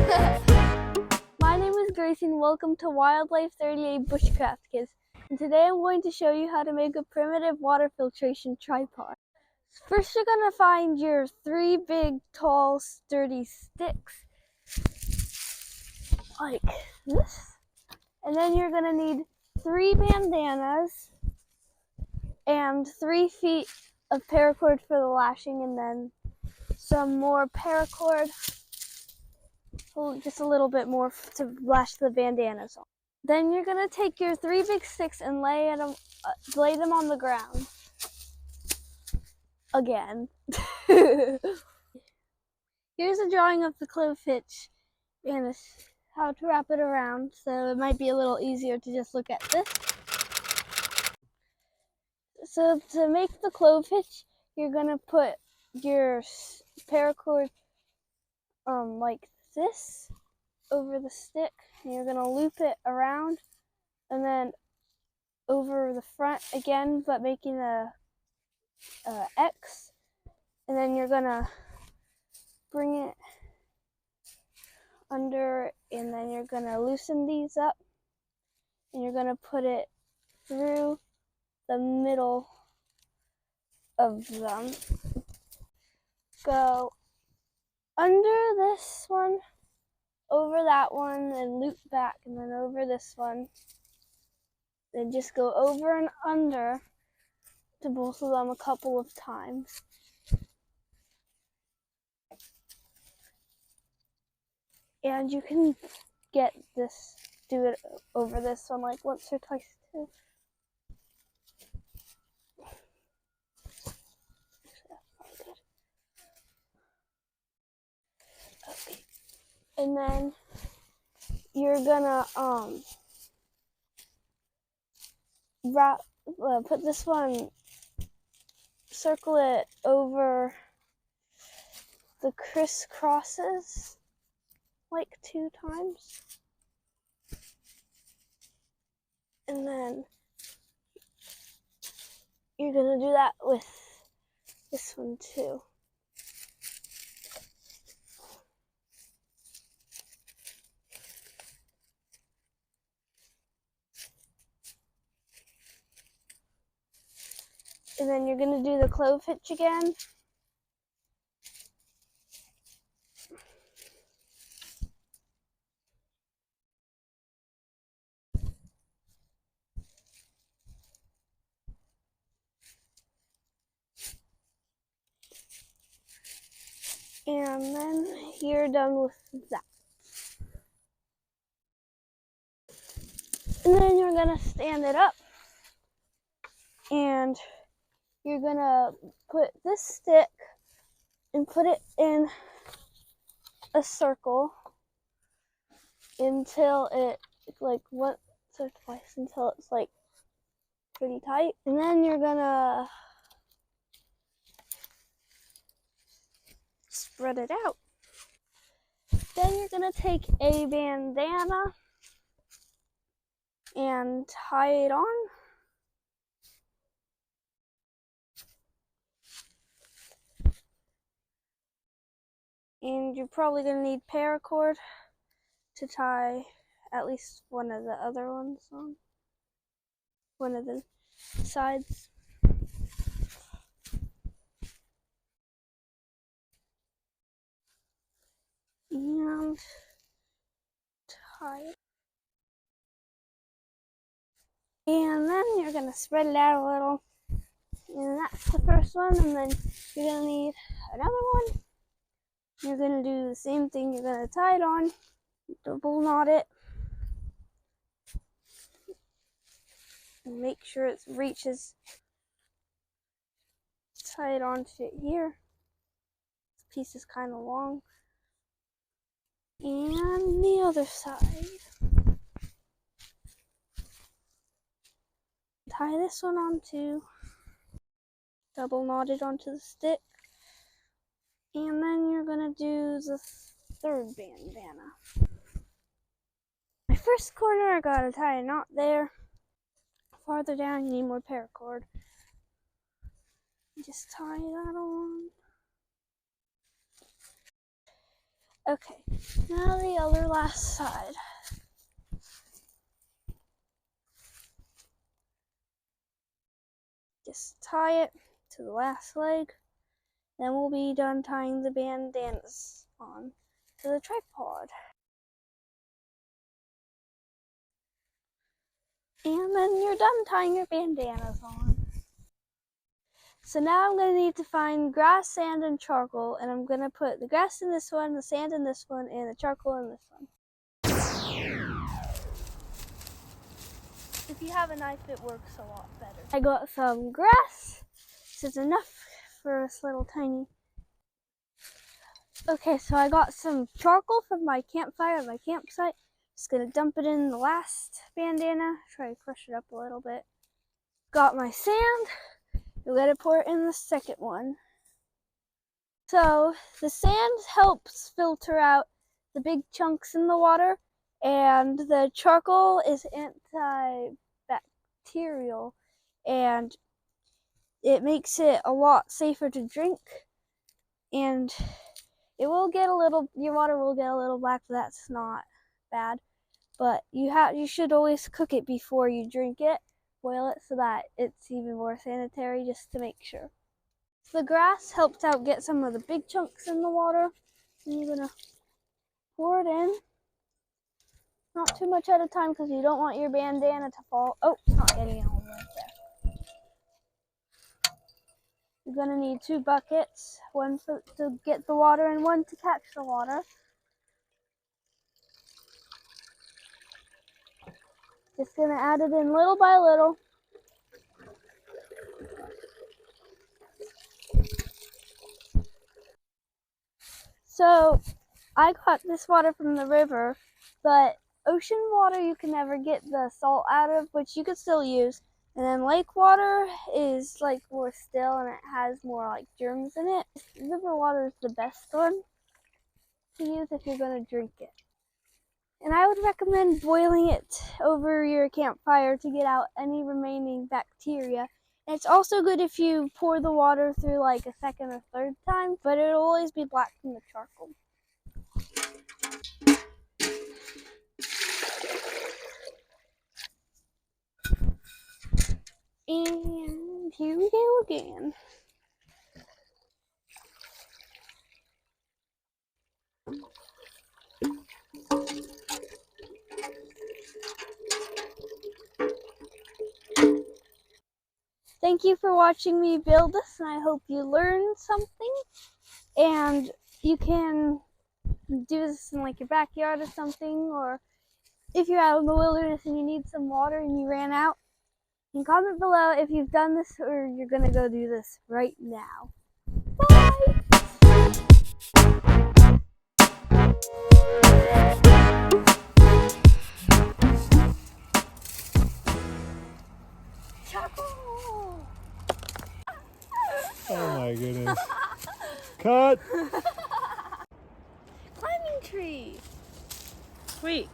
My name is Gracie and welcome to Wildlife 38 Bushcraft Kids. And today I'm going to show you how to make a primitive water filtration tripod. First you're going to find your 3 big, tall, sturdy sticks, like this. And then you're going to need 3 bandanas and 3 feet of paracord for the lashing, and then some more paracord, just a little bit more to lash the bandanas on. Then you're going to take your 3 big sticks and lay them on the ground. Again. Here's a drawing of the clove hitch and how to wrap it around, so it might be a little easier to just look at this. So to make the clove hitch, you're going to put your paracord like this over the stick, and you're going to loop it around and then over the front again, but making a X, and then you're going to bring it under, and then you're going to loosen these up, and you're going to put it through the middle of them. Go under this one, over that one, and loop back, and then over this one. Then just go over and under to both of them a couple of times. And you can do it over this one like once or twice too. Okay. And then you're gonna put this one, circle it over the crisscrosses like 2 times. And then you're gonna do that with this one too. And then you're going to do the clove hitch again. And then you're done with that. And then you're going to stand it up. And you're going to put this stick and put it in a circle until it, like once or twice, until it's like pretty tight. And then you're going to spread it out. Then you're going to take a bandana and tie it on. And you're probably going to need paracord to tie at least one of the other ones on, one of the sides. And tie it. And then you're going to spread it out a little. And that's the first one. And then you're going to need another one. You're going to do the same thing. You're going to tie it on, double knot it, and make sure it reaches. Tie it onto it here. This piece is kind of long. And the other side. Tie this one on too. Double knot it onto the stick. And then you're going to do the third bandana. My first corner, I got to tie a knot there. Farther down, you need more paracord. Just tie that on. Okay, now the other last side. Just tie it to the last leg. Then we'll be done tying the bandanas on to the tripod. And then you're done tying your bandanas on. So now I'm going to need to find grass, sand, and charcoal, and I'm going to put the grass in this one, the sand in this one, and the charcoal in this one. If you have a knife, it works a lot better. I got some grass. This is enough for this little tiny. Okay, so I got some charcoal from my campfire at my campsite. Just gonna dump it in the last bandana. Try to crush it up a little bit. Got my sand. We're gonna pour it in the second one. So the sand helps filter out the big chunks in the water, and the charcoal is antibacterial, and it makes it a lot safer to drink. And it will get a little, your water will get a little black, but that's not bad. But you should always cook it before you drink it, boil it so that it's even more sanitary, just to make sure. The grass helps out get some of the big chunks in the water. And you're gonna pour it in. Not too much at a time because you don't want your bandana to fall. Oh, it's not getting it all the way up there. You're gonna need 2 buckets, one to get the water and one to catch the water. Just gonna add it in little by little. So I got this water from the river, but ocean water you can never get the salt out of, which you could still use. And then lake water is like more still and it has more like germs in it. River water is the best one to use if you're going to drink it. And I would recommend boiling it over your campfire to get out any remaining bacteria. And it's also good if you pour the water through like a second or third time, but it'll always be black from the charcoal. And here we go again. Thank you for watching me build this, and I hope you learned something. And you can do this in like your backyard or something, or if you're out in the wilderness and you need some water and you ran out. And comment below if you've done this or you're gonna go do this right now. Bye! Charcoal! Oh my goodness. Cut! Climbing tree! Wait.